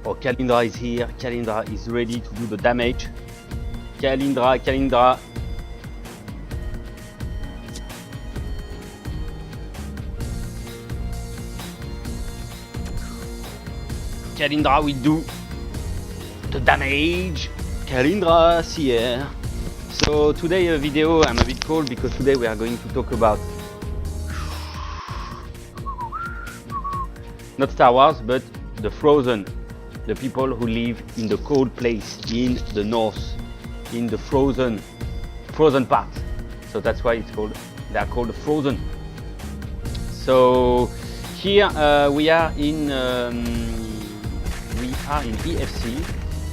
Oh, Kalindra is here. Kalindra is ready to do the damage. Kalindra, Kalindra. Kalindra will do the damage. Kalindra's here. So today a video, I'm a bit cold because today we are going to talk about not Star Wars, but the Frozn, the people who live in the cold place in the north, in the frozen part. So that's why they are called Frozn. So here we are in EFC.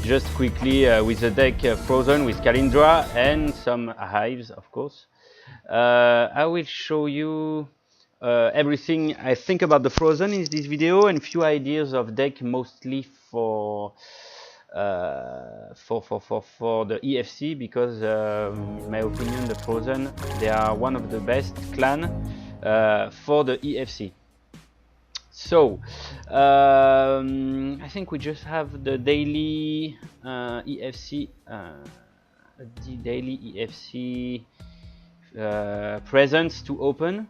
Just quickly with the deck Frozn with Kalindra and some hives, of course. I will show you everything I think about the Frozn in this video and few ideas of deck, mostly for the EFC, because in my opinion the Frozn, they are one of the best clan for the EFC. So I think we just have the daily EFC presents to open.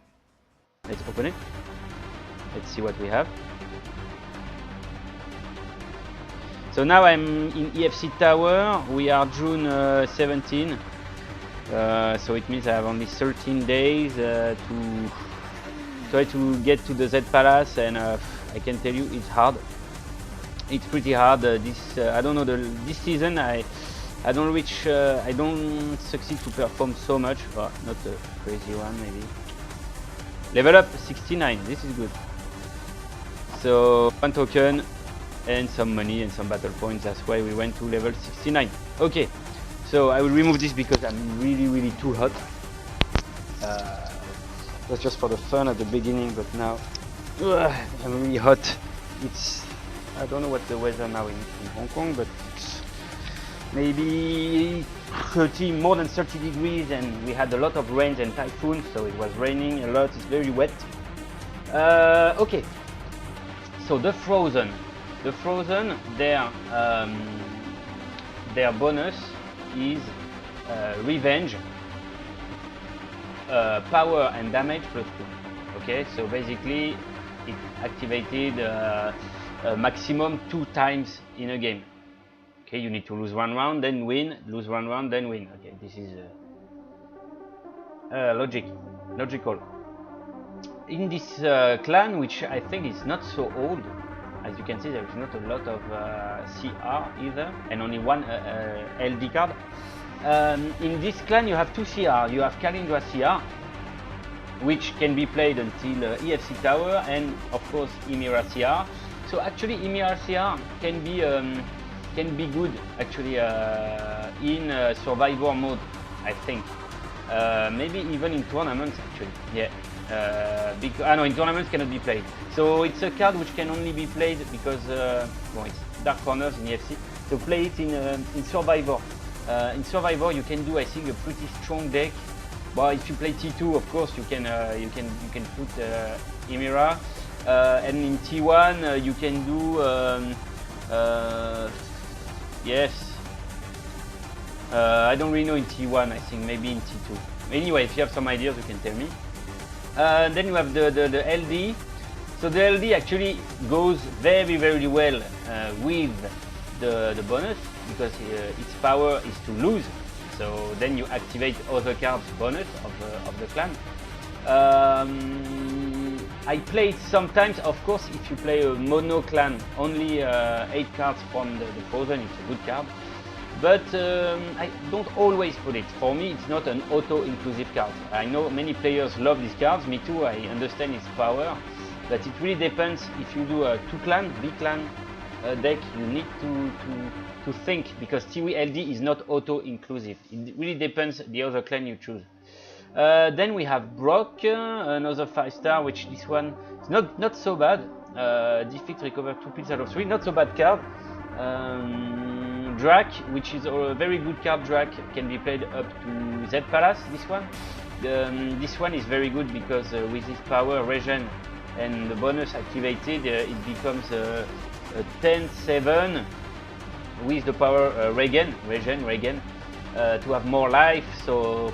Let's open it. Let's see what we have. So now I'm in EFC Tower. We are June 17. So it means I have only 13 days to try to get to the Z Palace, and I can tell you it's hard. It's pretty hard. I don't know, this season I don't succeed to perform so much. Well, not a crazy one maybe. Level up 69. This is good. So 1 token and some money and some battle points. That's why we went to level 69. Okay. So I will remove this because I'm really too hot. That's just for the fun at the beginning, but now I'm really hot. I don't know what the weather now in Hong Kong, but it's maybe more than 30 degrees, and we had a lot of rains and typhoons, so it was raining a lot. It's very wet. Okay, so the Frozn, their bonus is revenge, power and damage +2. Okay, so basically it activated maximum 2 times in a game. Okay, you need to lose 1 round, then win, lose 1 round, then win. Okay, this is logical. In this clan, which I think is not so old, as you can see, there is not a lot of CR either, and only 1 LD card. In this clan you have 2 CR. You have Kalindra CR, which can be played until EFC Tower, and of course Ymira CR. So actually Ymira CR can be good actually in survivor mode, I think. Maybe even in tournaments actually. Yeah. No, in tournaments cannot be played. So it's a card which can only be played because it's Dark Corners in EFC. So play it in survivor. In survivor you can do, I think, a pretty strong deck. But if you play T2, of course you can put Ymira, and in T1 you can do yes. I don't really know in T1. I think maybe in T2. Anyway, if you have some ideas, you can tell me. Then you have the LD. So the LD actually goes very well with the bonus, because its power is to lose. So then you activate other cards bonus of the clan. I play it sometimes, of course, if you play a mono clan, only 8 cards from the Frozn, it's a good card. But I don't always put it. For me, it's not an auto-inclusive card. I know many players love these cards, me too, I understand its power. But it really depends. If you do a 2-clan, B-clan deck, you need to think, because Tiwi LD is not auto-inclusive. It really depends the other clan you choose. Then we have Brock, another 5-star, which this one is not so bad. Defeat, recover 2 pills out of 3, not so bad card. Drac, which is a very good card. Drac can be played up to Z Palace. This one, this one is very good because with his power regen and the bonus activated, it becomes a 10-7 with the power regen to have more life. So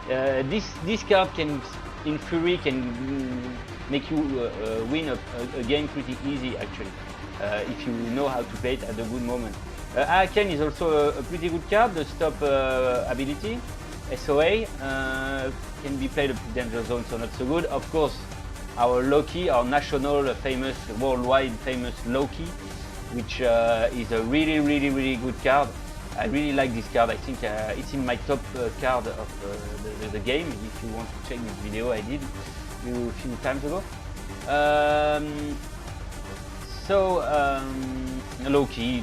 this card can, in theory, can make you win a game pretty easy actually, if you know how to play it at a good moment. Arcane is also a pretty good card. The stop ability, SOA, can be played up to danger zone, so not so good. Of course, our Loki, our national famous, worldwide famous Loki, which is a really good card. I really like this card. I think it's in my top card of the game. If you want to check this video I did a few times ago. Loki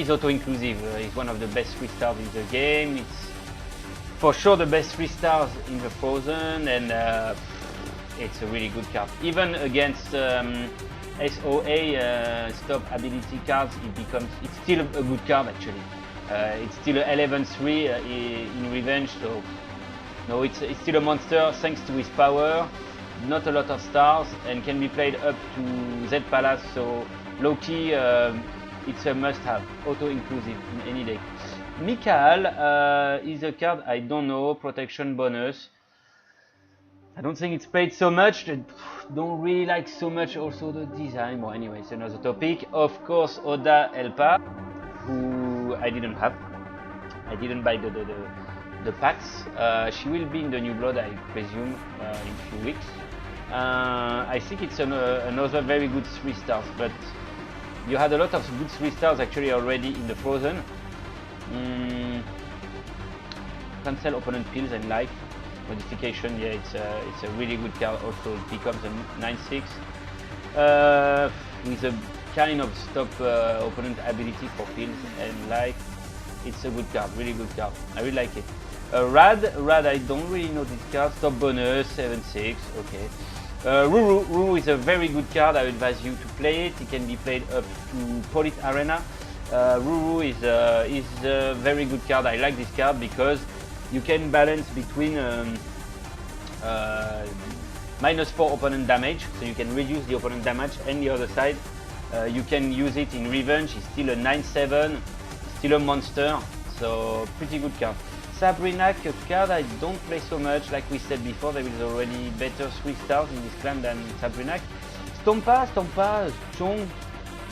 is auto-inclusive. It's one of the best 3 stars in the game. It's for sure the best 3 stars in the Frozn, and it's a really good card. Even against SOA stop ability cards, it's still a good card actually. It's still 11-3 in revenge, so no, it's still a monster thanks to his power. Not a lot of stars, and can be played up to Z Palace, so Loki, it's a must-have, auto-inclusive in any deck. Mikael is a card I don't know, protection bonus. I don't think it's played so much. Don't really like so much also the design. Well, anyway, it's another topic. Of course, Oda Elpa, who I didn't have. I didn't buy the packs. She will be in the New Blood, I presume, in a few weeks. I think it's another very good 3 stars, but you had a lot of good 3 stars actually already in the Frozn. Cancel opponent pills and life modification. Yeah, it's a really good card. Also, it becomes a 9/6 with a kind of stop opponent ability for pills and life. It's a good card, really good card. I really like it. Rad, I don't really know this card. Stop bonus 7/6. Okay. Ruru is a very good card. I advise you to play it. It can be played up to Police Arena. Ruru is a very good card. I like this card because you can balance between -4 opponent damage, so you can reduce the opponent damage, and the other side you can use it in revenge. It's still a 9/7, still a monster, so pretty good card. Sabrina, a card I don't play so much. Like we said before, there is already better 3 stars in this clan than Sabrina. Stompa,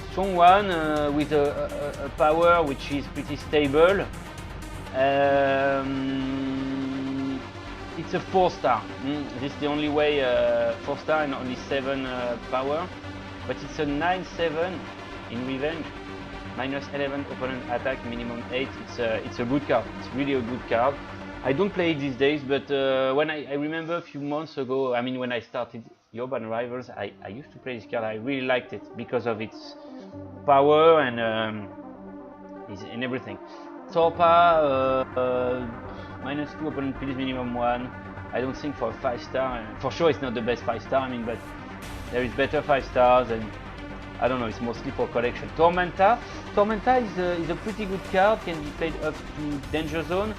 strong one with a power which is pretty stable. It's a 4 star. This is the only way 4 star and only 7 power, but it's a 9/7 in revenge. -11 opponent attack, minimum 8. It's a good card. It's really a good card. I don't play it these days, but when I remember a few months ago, I mean when I started Urban Rivals, I used to play this card. I really liked it because of its power and everything. Torpa, -2 opponent pills, minimum 1. I don't think for a 5 star. For sure, it's not the best 5 star. I mean, but there is better 5 stars, and I don't know. It's mostly for collection. Tormenta is a pretty good card. Can be played up to Danger Zone.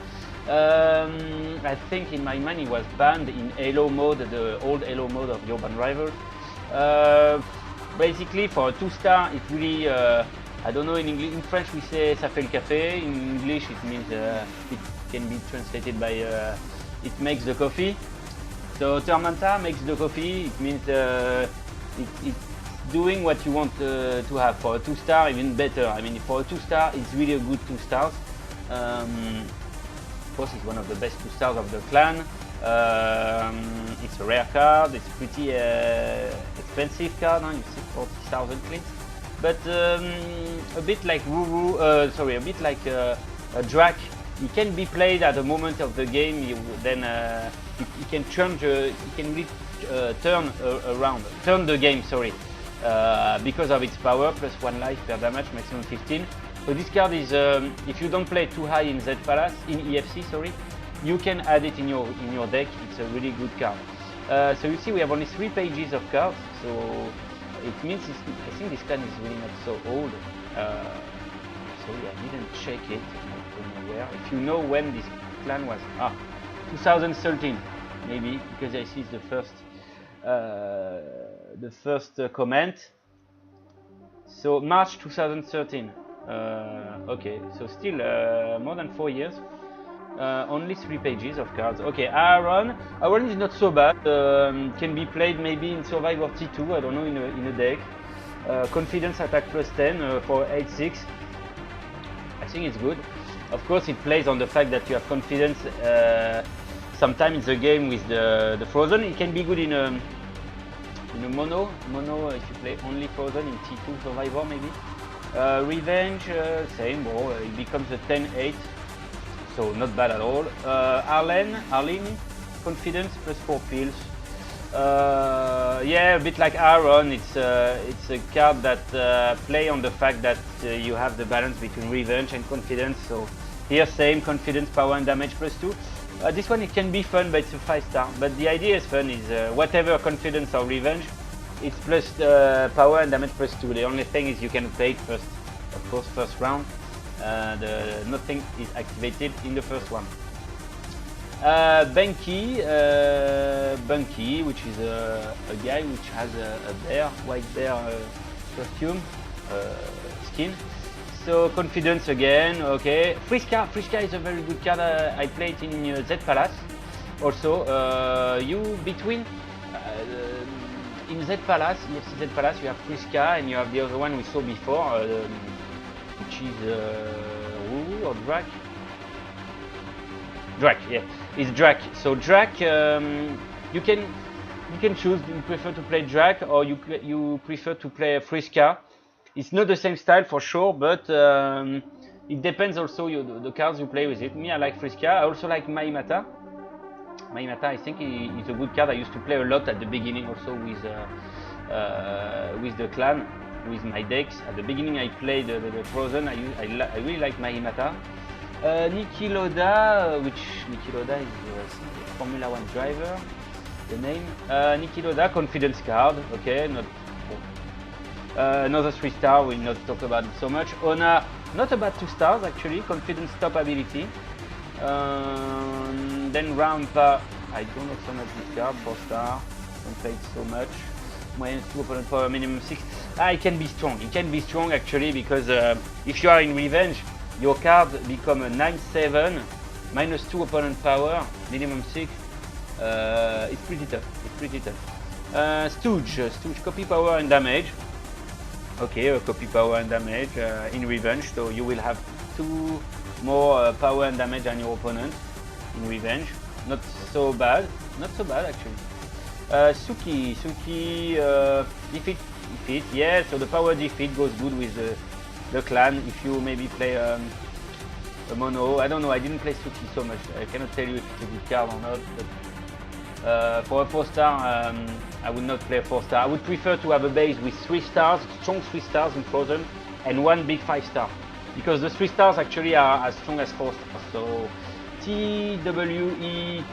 I think in my mind it was banned in Halo mode, the old Halo mode of Urban Rivals. Basically, for a 2 star, it really. I don't know, in English, in French we say ça fait le café. In English it means it can be translated by it makes the coffee. So Tormenta makes the coffee. It means it's doing what you want to have. For a 2 star, even better. I mean, for a 2 star, it's really a good 2 stars. Of course, it's one of the best 2 stars of the clan. It's a rare card. It's pretty expensive card. Huh? You see, 40,000 clicks. But a bit like a bit like a Drac. It can be played at a moment of the game. Then it can change. It can really turn the game. Sorry, because of its power, +1 life per damage, maximum 15. So this card is, if you don't play too high in Z Palace, in EFC, sorry, you can add it in your deck. It's a really good card. So you see, we have only 3 pages of cards. So it means I think this clan is really not so old. Sorry, I didn't check it. I don't know where. If you know when this clan was, 2013 maybe, because I see the first comment. So March 2013. Okay, so still more than 4 years. Only 3 pages of cards. Okay, Aaron is not so bad. Can be played maybe in Survivor T2. I don't know, in a deck. Confidence attack +10 for 8/6. I think it's good. Of course, it plays on the fact that you have confidence sometime in the game with the Frozn. It can be good in a mono if you play only Frozn in T2 Survivor maybe. Revenge, same, well, it becomes a 10/8, so not bad at all. Arlene, confidence +4 pills. Yeah, a bit like Aaron, it's a card that play on the fact that you have the balance between revenge and confidence. So here, same, confidence, power and damage +2. This one, it can be fun, but it's a 5-star. But the idea is fun, is whatever confidence or revenge, it's plus power and damage +2. The only thing is you can play it first, of course, first round. Nothing is activated in the first one. Bunky, which is a guy which has a bear, white bear costume, skin. So confidence again, okay. Friska is a very good card. I played it in Z Palace. Also, in Z Palace, EFC Z Palace, you have Friska and you have the other one we saw before, which is Wu or Drak. Drak, yeah, it's Drak. So Drak, you can choose. You prefer to play Drak or you prefer to play Friska. It's not the same style for sure, but it depends also the cards you play with it. Me, I like Friska. I also like Maimata. Maimata, I think, is a good card. I used to play a lot at the beginning also with the clan, with my decks. At the beginning, I played the Frozn. I really like Maimata. Niki Loda, Niki Loda is a Formula 1 driver. The name Niki Loda, confidence card. Okay, not. Another 3-star, we'll not talk about it so much. Ona, not about 2 stars actually, confidence top ability. Then Rampa, I don't know so much this card, 4-star, don't play it so much. -2 opponent power, minimum 6. It can be strong, actually, because if you are in revenge, your card become a 9/7, -2 opponent power, minimum 6. It's pretty tough, Stooge, copy power and damage. Okay, copy power and damage in revenge, so you will have 2 more power and damage than your opponent in revenge. Not so bad actually. Suki, defeat, yeah, so the power defeat goes good with the clan. If you maybe play a mono, I don't know, I didn't play Suki so much, I cannot tell you if it's a good card or not, but for a 4-star, I would not play a 4-star. I would prefer to have a base with 3 stars, strong 3 stars in Frozn, and 1 big 5-star, because the 3 stars actually are as strong as 4 stars. So TWE1,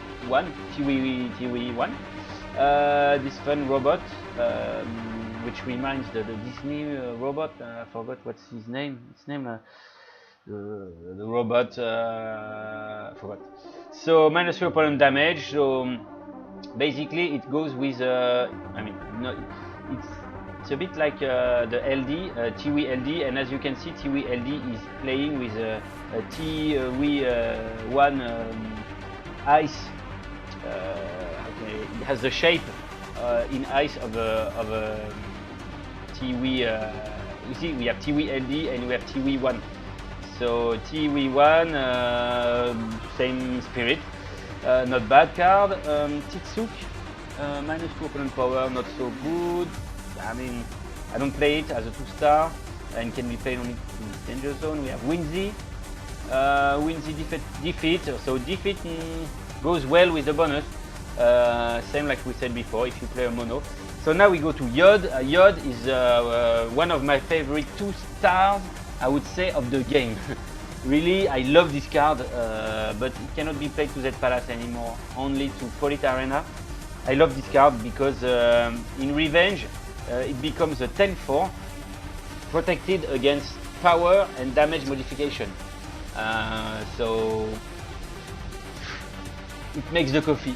this fun robot, which reminds the Disney robot. I forgot what's his name. The robot. Forgot. So -3 opponent damage. So basically, it goes with. It's a bit like the LD, TWE LD, and as you can see, TWE LD is playing with a TWE1 ice. Okay, it has the shape in ice of a TWE. You see, we have TWE LD and we have TWE1. So TWE1, same spirit, not bad card. Titsuk, -2 opponent power, not so good. I mean, I don't play it as a 2-star and can be played only in danger zone. We have Winzy, defeat. So defeat goes well with the bonus. Same like we said before, if you play a mono. So now we go to Yod. Yod is one of my favorite 2-stars, I would say, of the game. Really, I love this card, but it cannot be played to Z Palace anymore, only to Polite Arena. I love this card because in Revenge, it becomes a 10/4, protected against power and damage modification. So it makes the coffee.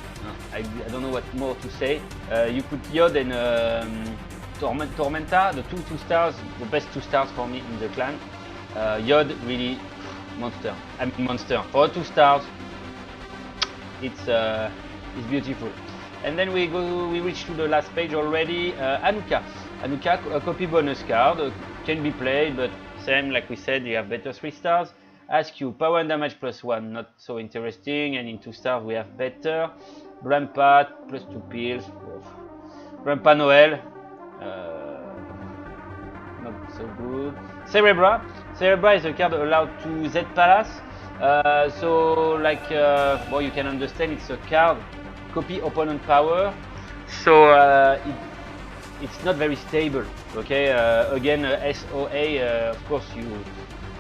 I don't know what more to say. You put Yod and Tormenta, the two stars, the best 2 stars for me in the clan. Yod really monster. I mean monster. For 2 stars, it's beautiful. And then we reach to the last page already. Anuka, a copy bonus card, can be played, but same like we said, you have better 3 stars. Ask you power and damage +1, not so interesting. And in 2 stars we have better. Brampat +2 pills. Grandpa Noel, not so good. Cerebra is a card allowed to Z Palace. So like, well, you can understand it's a card copy opponent power. So it's not very stable. Okay, again SOA. Of course,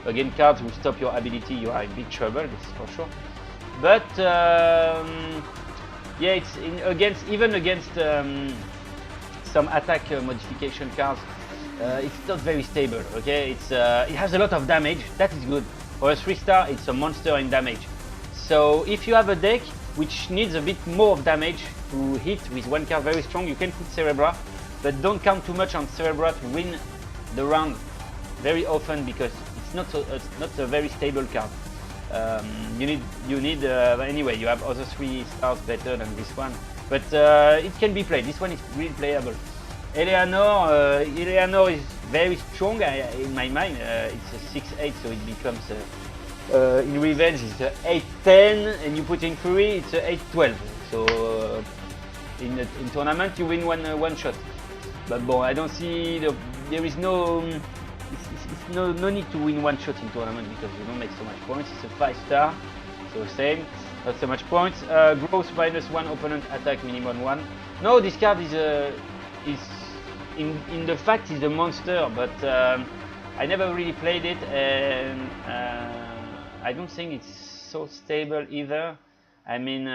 again cards will stop your ability. You are in big trouble. This is for sure. But yeah, it's even against some attack modification cards. It's not very stable. Okay, it has a lot of damage. That is good. For a 3 star, it's a monster in damage. So if you have a deck which needs a bit more of damage to hit with 1 card very strong, you can put Cerebra, but don't count too much on Cerebra to win the round very often, because it's not a very stable card. You need anyway. You have other 3 stars better than this one, but it can be played. This one is really playable. Eleanor is very strong in my mind. It's a 6/8, so it becomes in Revenge it's a 8/10, and you put in Fury it's a 8/12. So in tournament you win one shot. But bon, I don't see there is no. It's no need to win 1 shot in tournament, because you don't make so much points. It's a 5 star, so same, not so much points. Growth -1, opponent attack minimum 1. No, this card is in the fact is a monster, but I never really played it, and I don't think it's so stable either. I mean,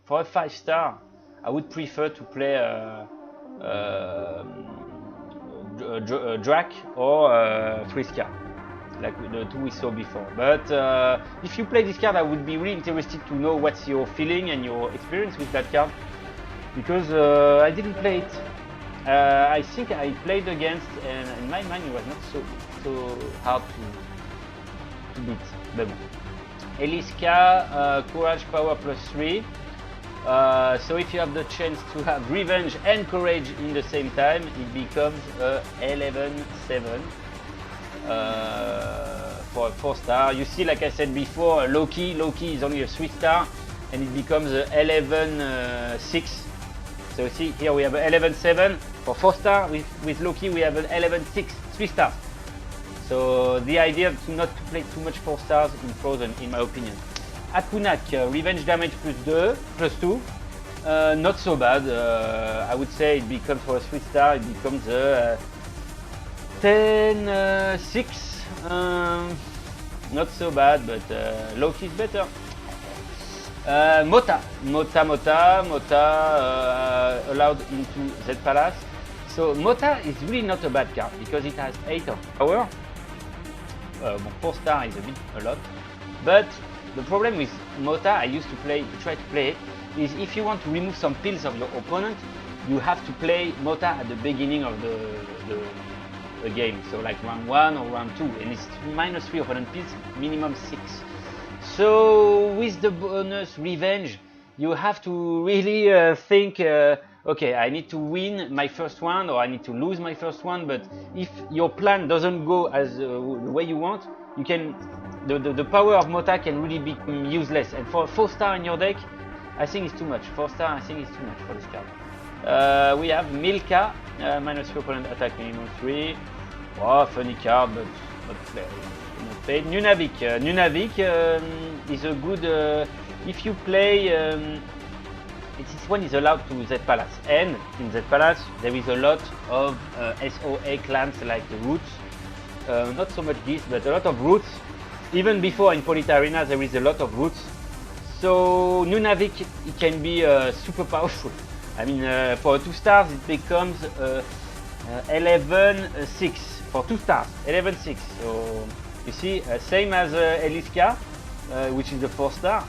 for a 5 star, I would prefer to play Drac or Friska, like the 2 we saw before. But if you play this card, I would be really interested to know what's your feeling and your experience with that card, because I didn't play it. I think I played against, and in my mind it was not so hard to beat. But bon. Eliska, Courage Power +3. So if you have the chance to have Revenge and Courage in the same time, it becomes 11/7 for a 4 star. You see, like I said before, Loki is only a 3 star, and it becomes 11/6. So see, here we have 11/7 for 4 star. With Loki we have an 11/6, 3 stars. So the idea to not to play too much 4 stars in Frozn, in my opinion. Akunak, Revenge damage +2, not so bad. I would say it becomes, for a 3 star, it becomes 10/6. Not so bad, but Loki is better. Mota allowed into Z Palace. So Mota is really not a bad card, because it has 8 of power. 4 star is a lot, but the problem with Mota, I used to try to play it, is if you want to remove some pills of your opponent, you have to play Mota at the beginning of the game, so like round 1 or round 2, and it's -3 opponent pills, minimum 6. So with the bonus Revenge, you have to really think, okay, I need to win my first one, or I need to lose my first one. But if your plan doesn't go as the way you want, you can, the power of Mota can really become useless. And for a 4 star in your deck, I think it's too much. 4 star, I think it's too much for this card. We have Milka, -3 opponent attack minimum 3. Oh, funny card, but not played. Nunavik is a good, if you play, this one is allowed to Z Palace, and in Z Palace there is a lot of SOA clans like the Roots, not so much this, but a lot of Roots. Even before in Polita Arena there is a lot of Roots, so Nunavik, it can be super powerful. I mean, for 2 stars it becomes 11/6 for 2 stars, 11/6. So you see, same as Eliska, which is a 4 star.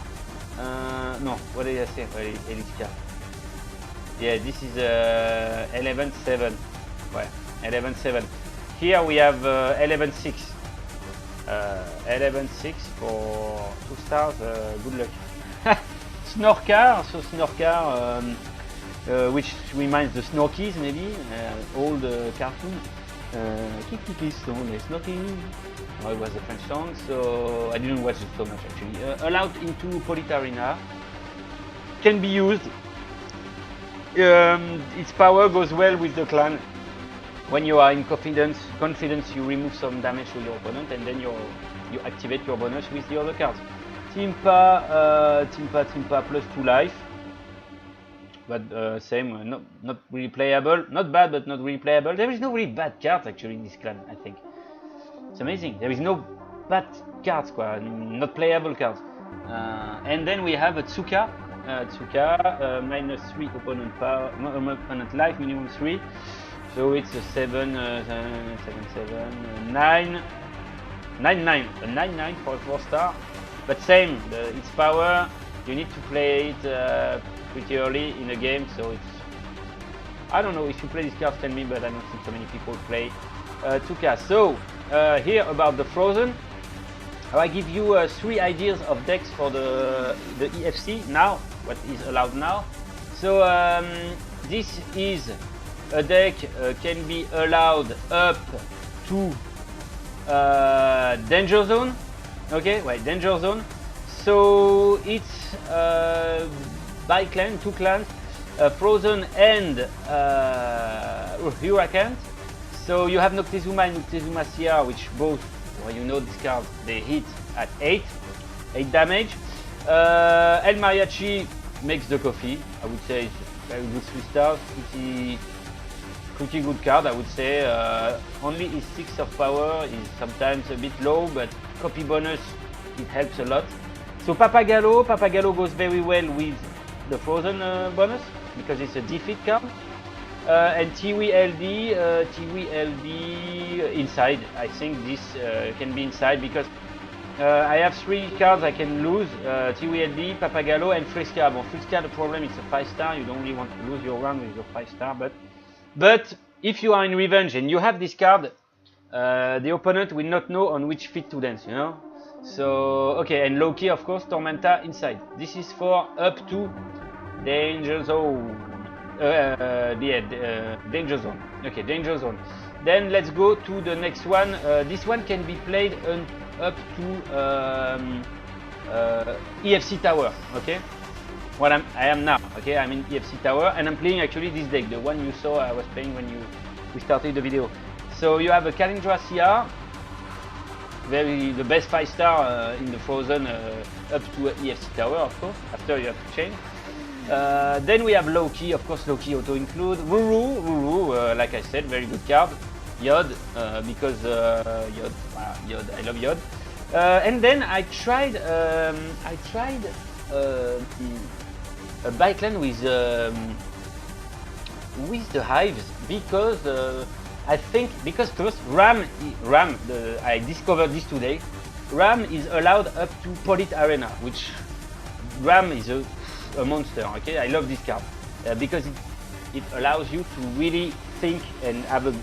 No, what did I say for Eliska? Yeah, this is 11/7. Well, 11-7. Here we have 11-6. 11-6 for 2 stars. Good luck. Snorkar, so Snorkar, which reminds the Snorkies maybe, old cartoon. Kiki song, Snorky. Oh, it was a French song, so I didn't watch it so much actually. Allowed into Polite Arena. Can be used. Its power goes well with the clan. When you are in confidence, you remove some damage to your opponent, and then you activate your bonus with the other cards. Timpa plus 2 life, but same, not really playable. Not bad, but not really playable. There is no really bad cards actually in this clan. I think it's amazing. There is no bad cards, not playable cards. And then we have a Tsuka. Minus 3 opponent power, opponent life, minimum 3. So it's a 7, 9, 9 for a 4-star. But same, its power, you need to play it pretty early in the game. So it's, I don't know if you play this card, tell me, but I don't think so many people play Tsuka. So here about the Frozn. I give you 3 ideas of decks for the EFC now, what is allowed now. So this is a deck can be allowed up to Danger Zone. Okay, wait, Danger Zone. So it's by clan, 2 clans, Frozn and Hurricane. So you have Noctezuma and Noctezuma CR, which both, well, you know these cards, they hit at 8 damage. El Mariachi makes the coffee. I would say it's a very good 3 stars, pretty good card, I would say. Only his 6 of power is sometimes a bit low, but copy bonus, it helps a lot. So Papagalo goes very well with the Frozn bonus because it's a defeat card. And Tiwi LD inside. I think this can be inside because I have 3 cards I can lose, Tiwi LD, Papagalo and Frisca. Bon, Frisca, the problem is a 5-star, you don't really want to lose your round with your 5-star, but if you are in revenge and you have this card, the opponent will not know on which feet to dance, you know? So, okay, and Loki, of course, Tormenta inside. This is for up to Danger Zone. Danger Zone. Okay, Danger Zone. Then let's go to the next one. This one can be played up to EFC Tower. Okay, what I am now. Okay, I'm in EFC Tower and I'm playing actually this deck, the one you saw I was playing when we started the video. So you have a Kalindra CR, the best 5-star in the Frozn up to EFC Tower, of course. After you have to change. Then we have Loki, of course. Loki auto include. Ruru, like I said, very good card. Yod, because Yod, I love Yod. And then I tried a bike-clan with the hives because I think first Ram, I discovered this today. Ram is allowed up to Polite Arena, which Ram is a monster. Okay, I love this card because it allows you to really think and have a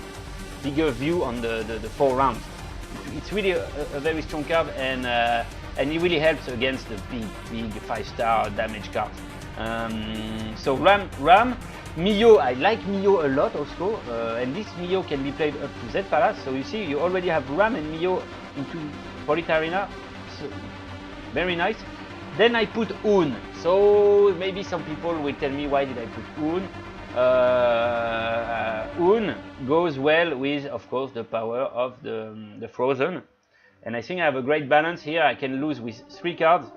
bigger view on the 4 rounds. It's really a very strong card, and it really helps against the big 5-star damage cards. So Ram, Mio, I like Mio a lot also, and this Mio can be played up to Z Palace. So you see, you already have Ram and Mio into Polite Arena, so very nice. Then I put Un. So maybe some people will tell me, why did I put Un? Un goes well with, of course, the power of the Frozn, and I think I have a great balance here. I can lose with 3 cards,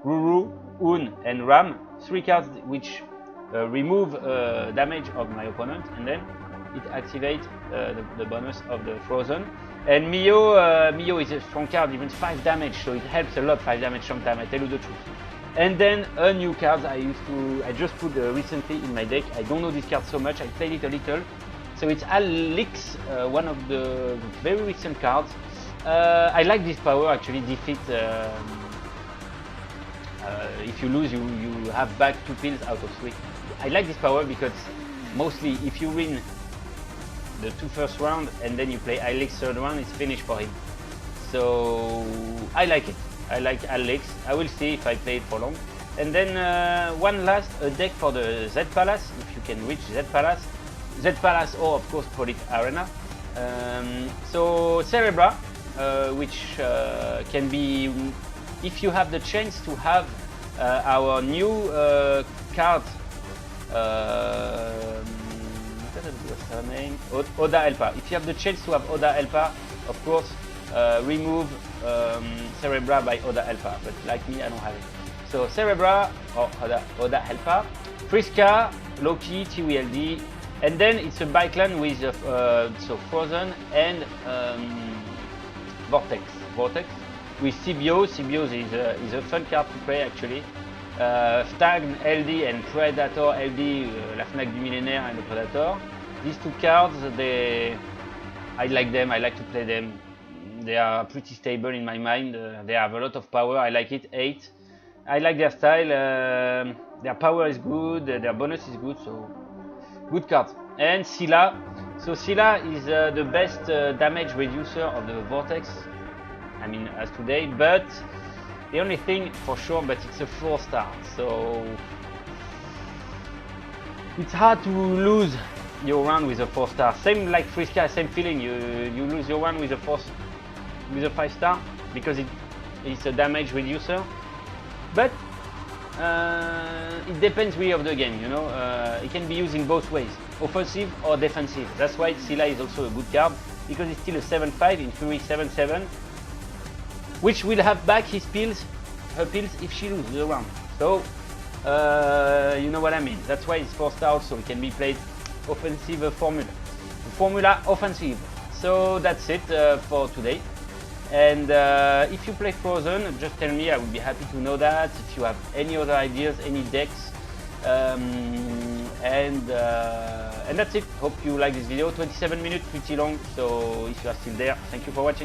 Ruru, Un and Ram, 3 cards which remove damage of my opponent, and then it activates the bonus of the Frozn. And Mio is a strong card, even 5 damage, so it helps a lot. 5 damage sometimes, I tell you the truth. And then a new card I just put recently in my deck. I don't know this card so much, I played it a little. So it's Alix, one of the very recent cards. I like this power, actually. Defeat, if you lose, you have back 2 pills out of 3. I like this power because mostly if you win the two first round, and then you play Alex third round, it's finished for him. So I like it. I like Alex. I will see if I play it for long. And then one last deck for the Z Palace, if you can reach Z Palace, or of course Polit Arena. So Cerebra, which can be, if you have the chance to have our new card, what's her name? Oda Elpa. If you have the chance to have Oda Elpa, of course, remove Cerebra by Oda Elpa, but like me, I don't have it. So Cerebra or Oda Elpa, Friska, Loki, TWLD, and then it's a bike-clan with so Frozn and Vortex with Sybios. Sybios is a fun card to play actually. Stagn, LD and Predator LD, la Fnac du Millénaire and the Predator. These two cards, I like them, I like to play them. They are pretty stable in my mind. They have a lot of power, I like it, 8. I like their style, their power is good, their bonus is good, so good cards. And Scylla. So Scylla is the best damage reducer of the Vortex, I mean as today, but the only thing for sure, but it's a 4-star, so it's hard to lose your round with a 4-star. Same like Friska, same feeling. You lose your one with a 5-star because it's a damage reducer. But it depends really of the game, you know. It can be used in both ways, offensive or defensive. That's why Scylla is also a good card, because it's still a 7/5 in Fury 7/7, which will have back her pills if she loses the round. So you know what I mean. That's why it's 4-star, so it can be played offensive formula offensive. So that's it for today. And if you play Frozn, just tell me, I would be happy to know that. If you have any other ideas, any decks, and that's it. Hope you like this video. 27 minutes, pretty long, so if you are still there, thank you for watching.